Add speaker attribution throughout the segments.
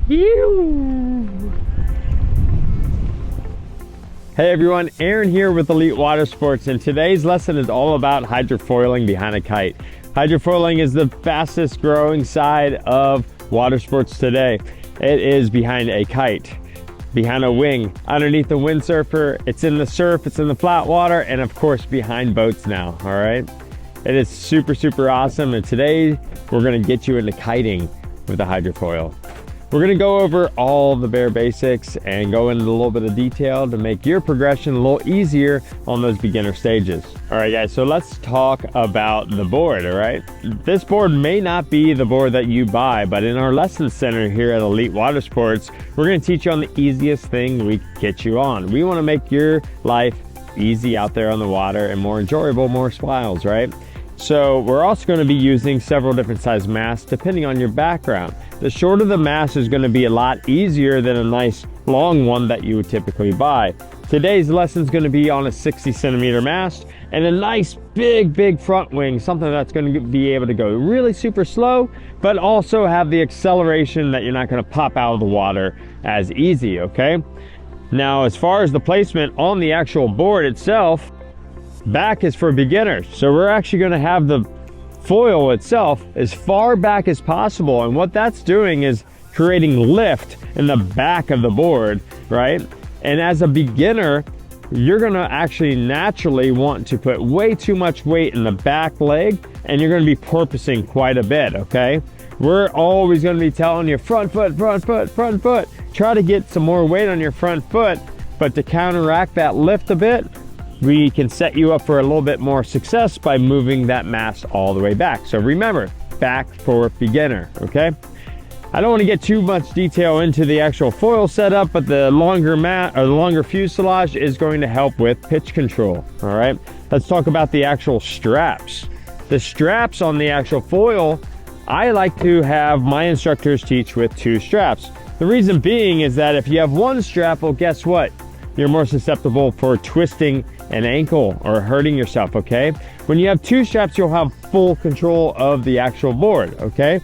Speaker 1: Hey everyone, Aaron here with Elite Watersports, and today's lesson is all about hydrofoiling behind a kite. Hydrofoiling is the fastest growing side of water sports today. It is behind a kite, behind a wing, underneath the windsurfer, it's in the surf, it's in the flat water, and of course behind boats now, all right? It is super awesome, and today we're gonna get you into kiting with the hydrofoil. We're gonna go over all the bare basics and go into a little bit of detail to make your progression a little easier on those beginner stages. All right guys, so let's talk about the board, all right? This board may not be the board that you buy, but in our lesson center here at Elite Watersports, we're gonna teach you on the easiest thing we can get you on. We wanna make your life easy out there on the water and more enjoyable, more smiles, right? So we're also going to be using several different size masts depending on your background. The shorter the mast is going to be a lot easier than a nice long one that you would typically buy. Today's lesson is going to be on a 60-centimeter mast and a nice big front wing, something that's going to be able to go really super slow, but also have the acceleration that you're not going to pop out of the water as easy, okay? Now, as far as the placement on the actual board itself, back is for beginners, so we're actually going to have the foil itself as far back as possible, and what that's doing is creating lift in the back of the board, right? And as a beginner, you're going to actually naturally want to put way too much weight in the back leg, and you're going to be porpoising quite a bit, okay? We're always going to be telling you front foot. Try to get some more weight on your front foot, but to counteract that lift a bit, we can set you up for a little bit more success by moving that mast all the way back. So remember, back for beginner, okay? I don't want to get too much detail into the actual foil setup, but the longer fuselage is going to help with pitch control, all right? Let's talk about the actual straps. The straps on the actual foil, I like to have my instructors teach with 2 straps. The reason being is that if you have 1 strap, well, guess what? You're more susceptible for twisting an ankle or hurting yourself, okay? When you have 2 straps, you'll have full control of the actual board, okay?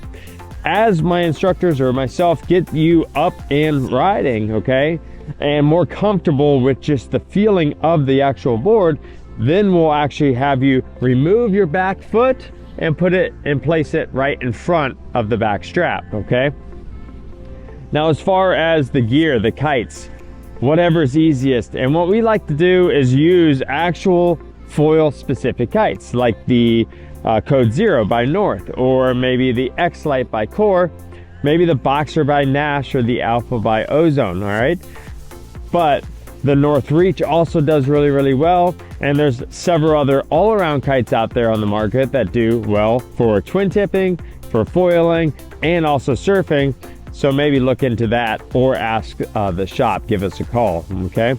Speaker 1: As my instructors or myself get you up and riding, okay, and more comfortable with just the feeling of the actual board, then we'll actually have you remove your back foot and put it and place it right in front of the back strap, okay? Now, as far as the gear, the kites, whatever's easiest, and what we like to do is use actual foil specific kites like the Code Zero by North, or maybe the X-Lite by Core, maybe the Boxer by Nash, or the Alpha by Ozone, all right? But the North Reach also does really well, and there's several other all-around kites out there on the market that do well for twin tipping, for foiling, and also surfing. So maybe look into that or ask the shop, give us a call, okay?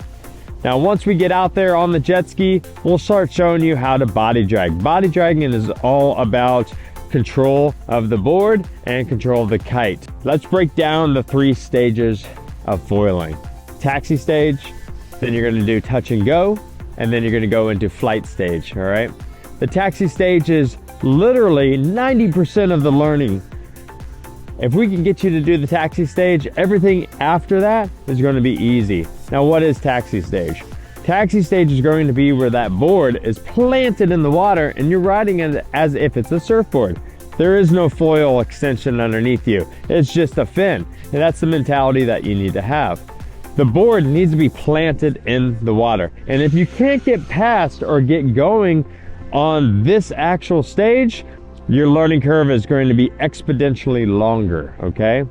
Speaker 1: Now, once we get out there on the jet ski, we'll start showing you how to body drag. Body dragging is all about control of the board and control of the kite. Let's break down the 3 stages of foiling. Taxi stage, then you're gonna do touch and go, and then you're gonna go into flight stage, all right? The taxi stage is literally 90% of the learning. If we can get you to do the taxi stage, everything after that is going to be easy. Now, what is taxi stage? Taxi stage is going to be where that board is planted in the water and you're riding it as if it's a surfboard. There is no foil extension underneath you. It's just a fin. And that's the mentality that you need to have. The board needs to be planted in the water. And if you can't get past or get going on this actual stage, your learning curve is going to be exponentially longer, okay?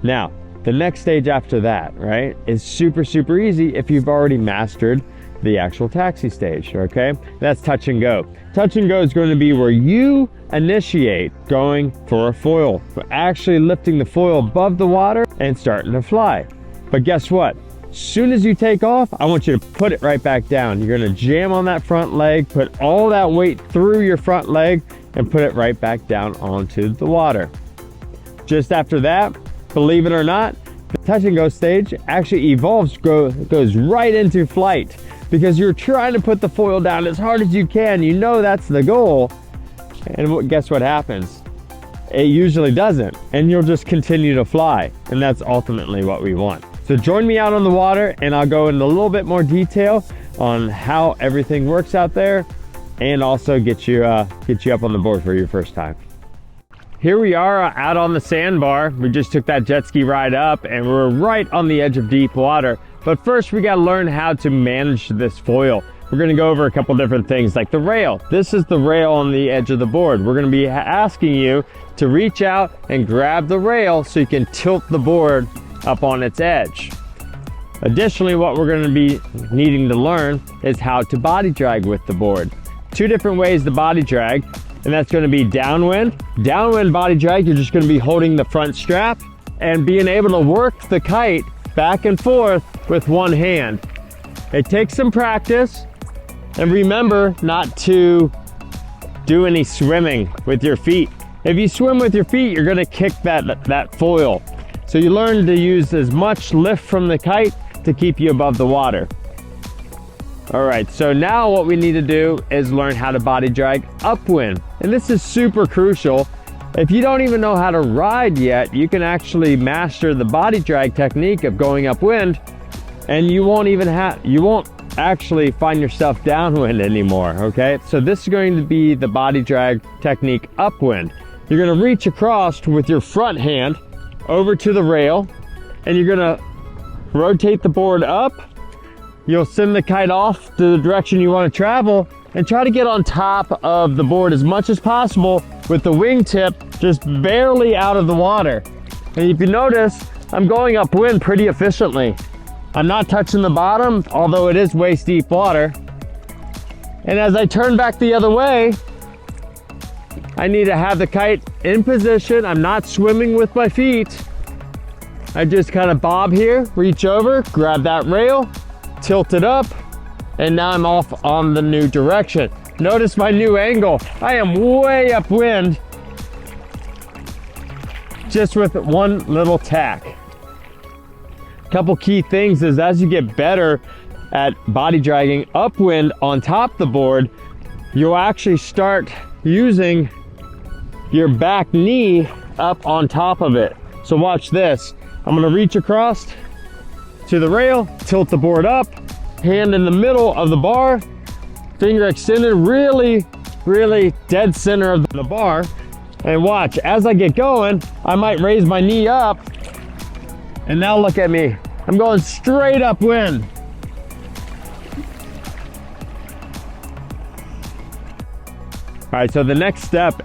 Speaker 1: Now, the next stage after that, right, is super easy if you've already mastered the actual taxi stage, okay? That's touch and go. Touch and go is going to be where you initiate going for a foil, actually lifting the foil above the water and starting to fly. But guess what? As soon as you take off, I want you to put it right back down. You're going to jam on that front leg, put all that weight through your front leg, and put it right back down onto the water. Just after that, believe it or not, the touch and go stage actually evolves, goes right into flight, because you're trying to put the foil down as hard as you can. You know that's the goal. And guess what happens? it usually doesn't, and you'll just continue to fly, and that's ultimately what we want. So join me out on the water, and I'll go into a little bit more detail on how everything works out there, and also get you up on the board for your first time. Here we are out on the sandbar. We just took that jet ski ride up, and we're right on the edge of deep water. But first, we got to learn how to manage this foil. We're going to go over a couple different things, like the rail. This is the rail on the edge of the board. We're going to be asking you to reach out and grab the rail so you can tilt the board up on its edge. Additionally, what we're going to be needing to learn is how to body drag with the board. Two different ways to body drag, and that's going to be downwind. Downwind body drag, you're just going to be holding the front strap and being able to work the kite back and forth with one hand. It takes some practice. And remember not to do any swimming with your feet. If you swim with your feet, you're gonna kick that foil. So you learn to use as much lift from the kite to keep you above the water. All right, so now what we need to do is learn how to body drag upwind. And this is super crucial. If you don't even know how to ride yet, you can actually master the body drag technique of going upwind, and you won't actually find yourself downwind anymore, okay? So this is going to be the body drag technique upwind. You're gonna reach across with your front hand over to the rail, and you're gonna rotate the board up. You'll send the kite off to the direction you wanna travel, and try to get on top of the board as much as possible with the wingtip just barely out of the water. And if you notice, I'm going upwind pretty efficiently. I'm not touching the bottom, although it is waist deep water. And as I turn back the other way, I need to have the kite in position. I'm not swimming with my feet. I just kind of bob here, reach over, grab that rail, tilt it up, and now I'm off on the new direction. Notice my new angle. I am way upwind, just with one little tack. Couple key things is, as you get better at body dragging upwind on top of the board, you'll actually start using your back knee up on top of it. So watch this. I'm gonna reach across to the rail, tilt the board up, hand in the middle of the bar, finger extended really dead center of the bar. And watch, as I get going, I might raise my knee up. And now look at me. I'm going straight upwind. All right, so the next step,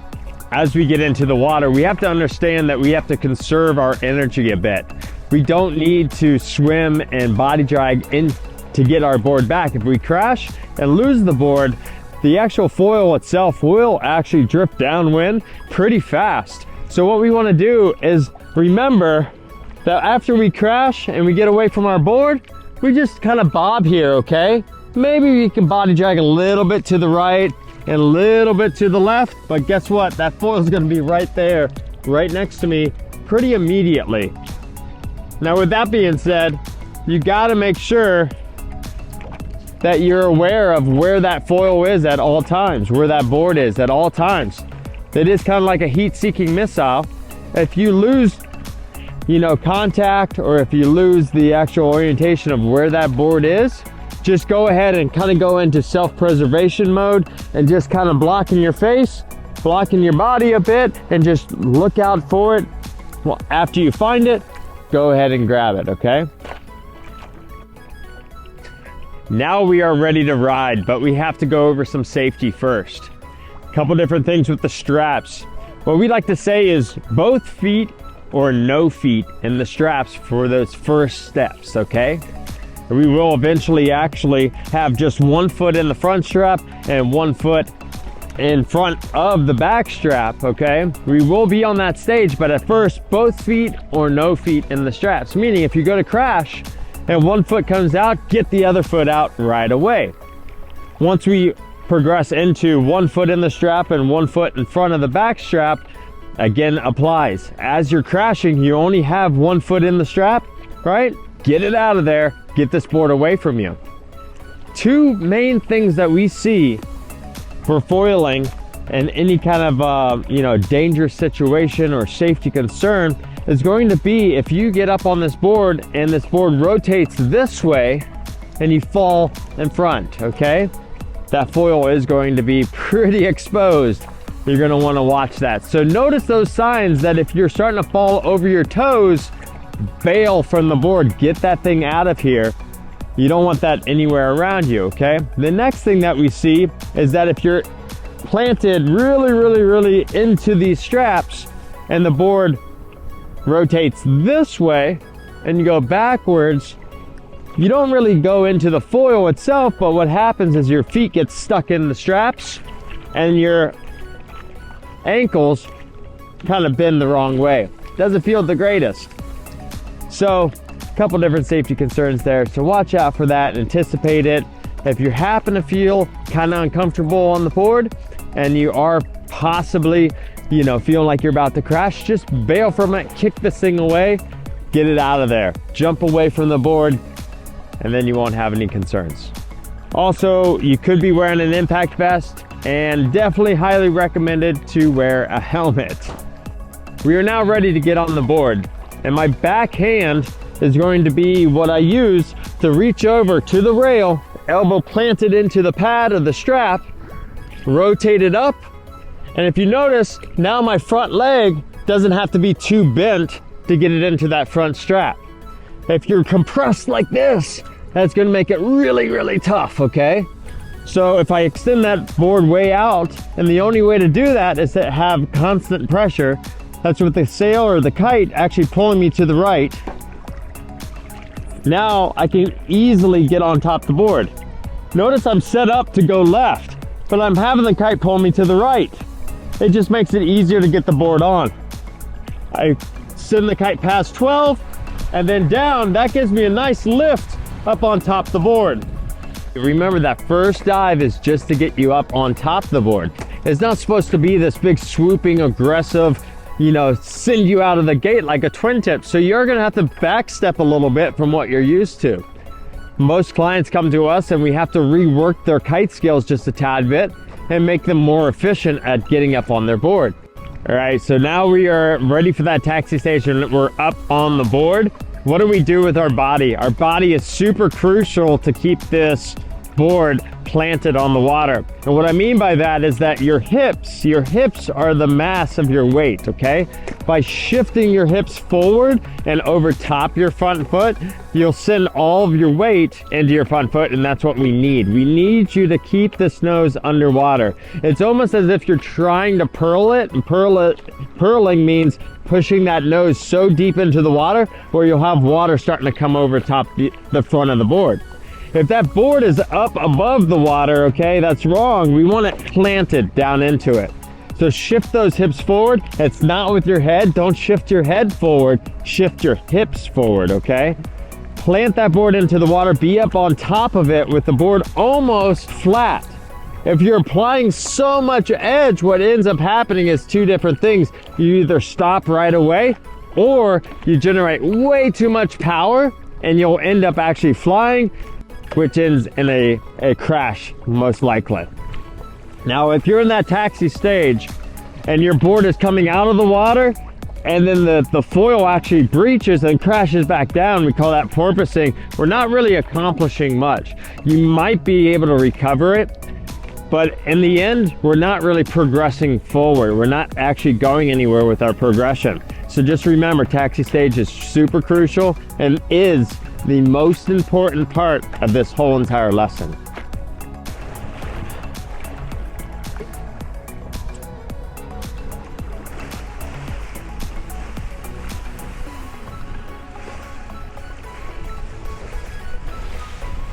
Speaker 1: as we get into the water, we have to understand that we have to conserve our energy a bit. We don't need to swim and body drag in to get our board back. If we crash and lose the board, the actual foil itself will actually drift downwind pretty fast. So what we want to do is remember that after we crash and we get away from our board, we just kind of bob here, okay? Maybe we can body drag a little bit to the right and a little bit to the left, but guess what? That foil is gonna be right there, right next to me, pretty immediately. Now with that being said, you gotta make sure that you're aware of where that foil is at all times, where that board is at all times. It is kind of like a heat-seeking missile. If you lose contact, or if you lose the actual orientation of where that board is, just go ahead and kind of go into self-preservation mode and just kind of blocking your face, blocking your body a bit, and just look out for it. Well, after you find it, go ahead and grab it, okay? Now we are ready to ride, but we have to go over some safety first. A couple different things with the straps. What we like to say is both feet or no feet in the straps for those first steps, okay? We will eventually actually have just one foot in the front strap and one foot in front of the back strap, okay? We will be on that stage, but at first, both feet or no feet in the straps, meaning if you go to crash and one foot comes out, get the other foot out right away. Once we progress into one foot in the strap and one foot in front of the back strap, again applies. As you're crashing, you only have one foot in the strap, right? Get it out of there, get this board away from you. Two main things that we see for foiling and any kind of dangerous situation or safety concern is going to be if you get up on this board and this board rotates this way and you fall in front, okay? That foil is going to be pretty exposed. You're gonna wanna watch that. So notice those signs that if you're starting to fall over your toes, bail from the board, get that thing out of here. You don't want that anywhere around you, okay? The next thing that we see is that if you're planted really into these straps and the board rotates this way and you go backwards, you don't really go into the foil itself, but what happens is your feet get stuck in the straps and your ankles kind of bend the wrong way. Doesn't feel the greatest. So a couple different safety concerns there, so watch out for that, anticipate it. If you happen to feel kind of uncomfortable on the board and you are possibly feeling like you're about to crash, just bail from it, kick this thing away, get it out of there, jump away from the board, and then you won't have any concerns. Also, you could be wearing an impact vest, and definitely highly recommended to wear a helmet. We are now ready to get on the board, and my back hand is going to be what I use to reach over to the rail, elbow planted into the pad of the strap, rotate it up, and if you notice, now my front leg doesn't have to be too bent to get it into that front strap. If you're compressed like this, that's gonna make it really tough, okay? So if I extend that board way out, and the only way to do that is to have constant pressure, that's with the sail or the kite actually pulling me to the right. Now I can easily get on top of the board. Notice I'm set up to go left, but I'm having the kite pull me to the right. It just makes it easier to get the board on. I send the kite past 12 and then down. That gives me a nice lift up on top of the board. Remember, that first dive is just to get you up on top of the board. It's not supposed to be this big swooping, aggressive, send you out of the gate like a twin tip. So you're gonna have to backstep a little bit from what you're used to. Most clients come to us and we have to rework their kite skills just a tad bit and make them more efficient at getting up on their board. All right, so now we are ready for that taxi station. We're up on the board. What do we do with our body? Our body is super crucial to keep this board planted on the water. And what I mean by that is that your hips are the mass of your weight, okay? By shifting your hips forward and over top your front foot, you'll send all of your weight into your front foot, and that's what we need. We need you to keep this nose underwater. It's almost as if you're trying to pearl it, and pearling means pushing that nose so deep into the water where you'll have water starting to come over top the front of the board. If that board is up above the water, okay, that's wrong. We want it planted down into it. So shift those hips forward. It's not with your head. Don't shift your head forward. Shift your hips forward, okay? Plant that board into the water. Be up on top of it with the board almost flat. If you're applying so much edge, what ends up happening is two different things. You either stop right away or you generate way too much power and you'll end up actually flying, which ends in a crash, most likely. Now, if you're in that taxi stage and your board is coming out of the water and then the foil actually breaches and crashes back down, we call that porpoising, we're not really accomplishing much. You might be able to recover it, but in the end, we're not really progressing forward. We're not actually going anywhere with our progression. So just remember, taxi stage is super crucial and is the most important part of this whole entire lesson.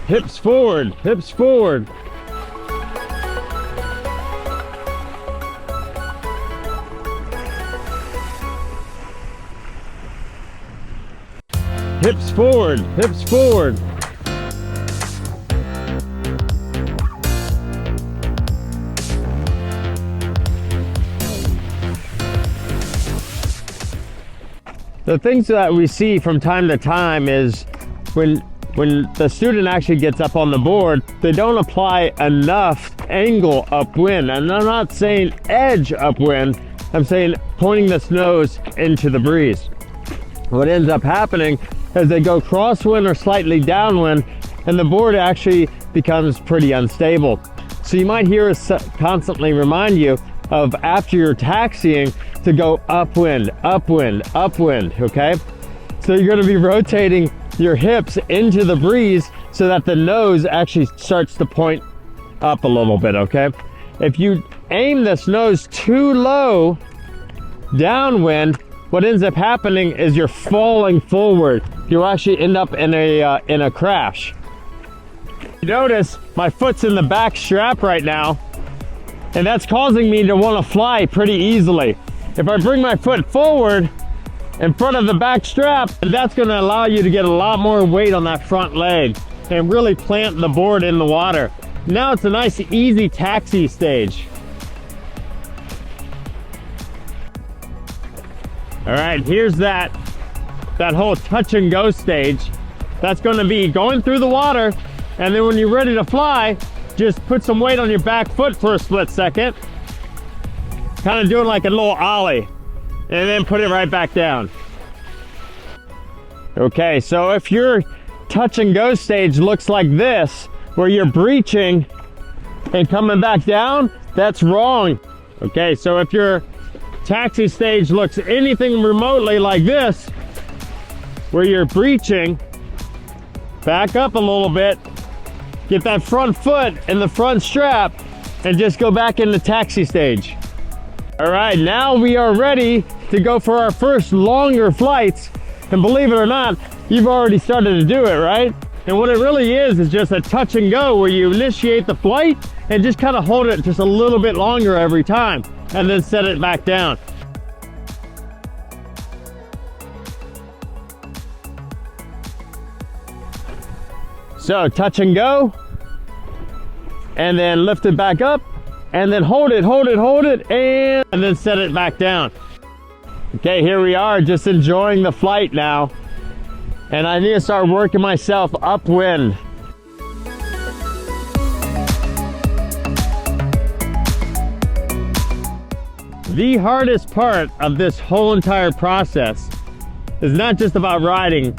Speaker 1: Hips forward, hips forward. Hips forward, hips forward. The things that we see from time to time is when when the student actually gets up on the board, they don't apply enough angle upwind. And I'm not saying edge upwind, I'm saying pointing this nose into the breeze. What ends up happening is they go crosswind or slightly downwind, and the board actually becomes pretty unstable. So you might hear us constantly remind you of, after you're taxiing, to go upwind, upwind, upwind, okay? So you're gonna be rotating your hips into the breeze so that the nose actually starts to point up a little bit, okay? If you aim this nose too low downwind, what ends up happening is you're falling forward. You'll actually end up in a crash. Notice my foot's in the back strap right now, and that's causing me to want to fly pretty easily. If I bring my foot forward in front of the back strap, that's going to allow you to get a lot more weight on that front leg and really plant the board in the water. Now it's a nice easy taxi stage. All right, here's that whole touch and go stage. That's going to be going through the water, and then when you're ready to fly, just put some weight on your back foot for a split second, kind of doing like a little ollie, and then put it right back down. Okay, so if your touch and go stage looks like this, where you're breaching and coming back down, that's wrong. Okay, so if your taxi stage looks anything remotely like this, where you're breaching, back up a little bit, get that front foot in the front strap, and just go back in the taxi stage. All right, now we are ready to go for our first longer flights. And believe it or not, you've already started to do it, right? And what it really is just a touch and go, where you initiate the flight and just kind of hold it just a little bit longer every time, and then set it back down. So touch and go, and then lift it back up, and then hold it, and then set it back down. Okay, here we are, just enjoying the flight now. And I need to start working myself upwind. The hardest part of this whole entire process is not just about riding,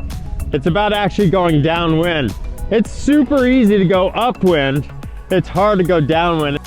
Speaker 1: it's about actually going downwind. It's super easy to go upwind, it's hard to go downwind.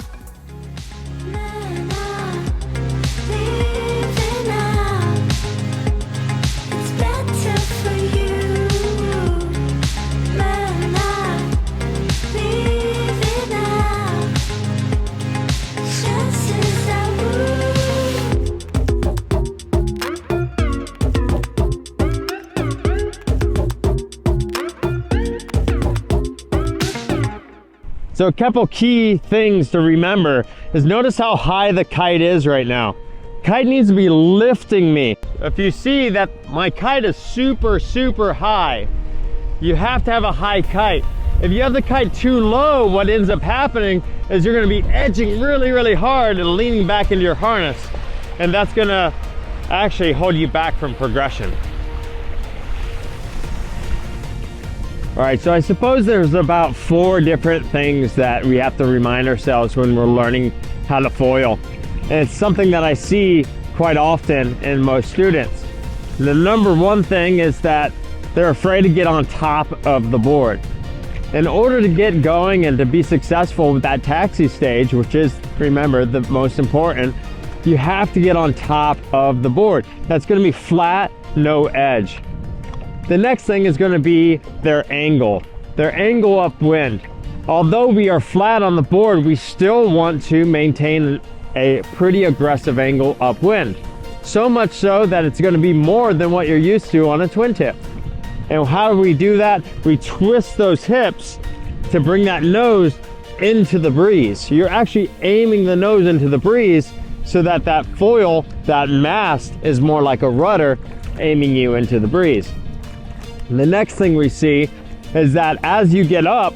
Speaker 1: So a couple key things to remember is, notice how high the kite is right now. Kite needs to be lifting me. If you see that my kite is super, super high, you have to have a high kite. If you have the kite too low, what ends up happening is you're gonna be edging really, really hard and leaning back into your harness. And that's gonna actually hold you back from progression. All right, so I suppose there's about 4 different things that we have to remind ourselves when we're learning how to foil. And it's something that I see quite often in most students. The number one thing is that they're afraid to get on top of the board. In order to get going and to be successful with that taxi stage, which is, remember, the most important, you have to get on top of the board. That's gonna be flat, no edge. The next thing is going to be their angle upwind. Although we are flat on the board, we still want to maintain a pretty aggressive angle upwind. So much so that it's going to be more than what you're used to on a twin tip. And how do we do that? We twist those hips to bring that nose into the breeze. You're actually aiming the nose into the breeze so that that foil, that mast, is more like a rudder aiming you into the breeze. And the next thing we see is that as you get up,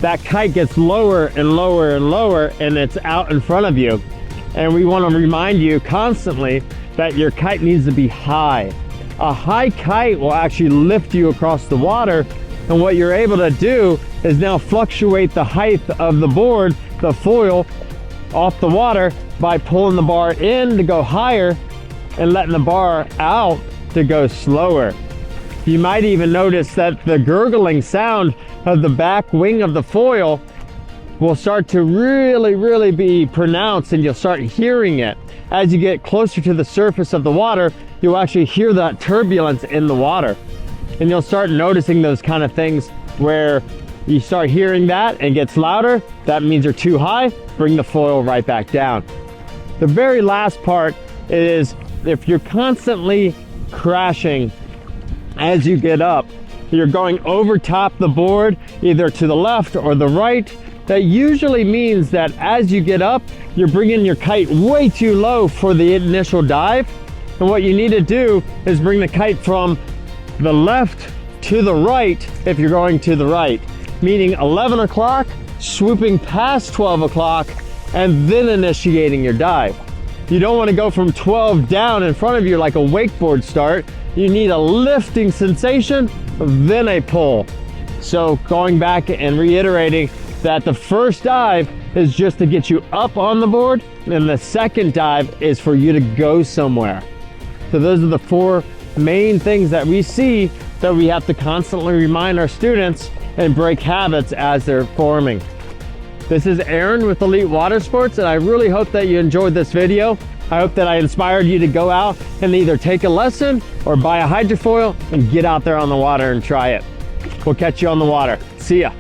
Speaker 1: that kite gets lower and lower and lower, and it's out in front of you. And we want to remind you constantly that your kite needs to be high. A high kite will actually lift you across the water And what you're able to do is now fluctuate the height of the board, the foil, off the water by pulling the bar in to go higher and letting the bar out to go slower. You might even notice that the gurgling sound of the back wing of the foil will start to really be pronounced, and you'll start hearing it. As you get closer to the surface of the water, you'll actually hear that turbulence in the water. And you'll start noticing those kind of things where you start hearing that and it gets louder. That means you're too high. Bring the foil right back down. The very last part is if you're constantly crashing as you get up, you're going over top the board, either to the left or the right. That usually means that as you get up, you're bringing your kite way too low for the initial dive. And what you need to do is bring the kite from the left to the right if you're going to the right, meaning 11 o'clock, swooping past 12 o'clock, and then initiating your dive. You don't want to go from 12 down in front of you like a wakeboard start. You need a lifting sensation, then a pull. So going back and reiterating that the first dive is just to get you up on the board, and the second dive is for you to go somewhere. So those are the four main things that we see that we have to constantly remind our students and break habits as they're forming. This is Aaron with Elite Watersports, and I really hope that you enjoyed this video. I hope that I inspired you to go out and either take a lesson or buy a hydrofoil and get out there on the water and try it. We'll catch you on the water. See ya.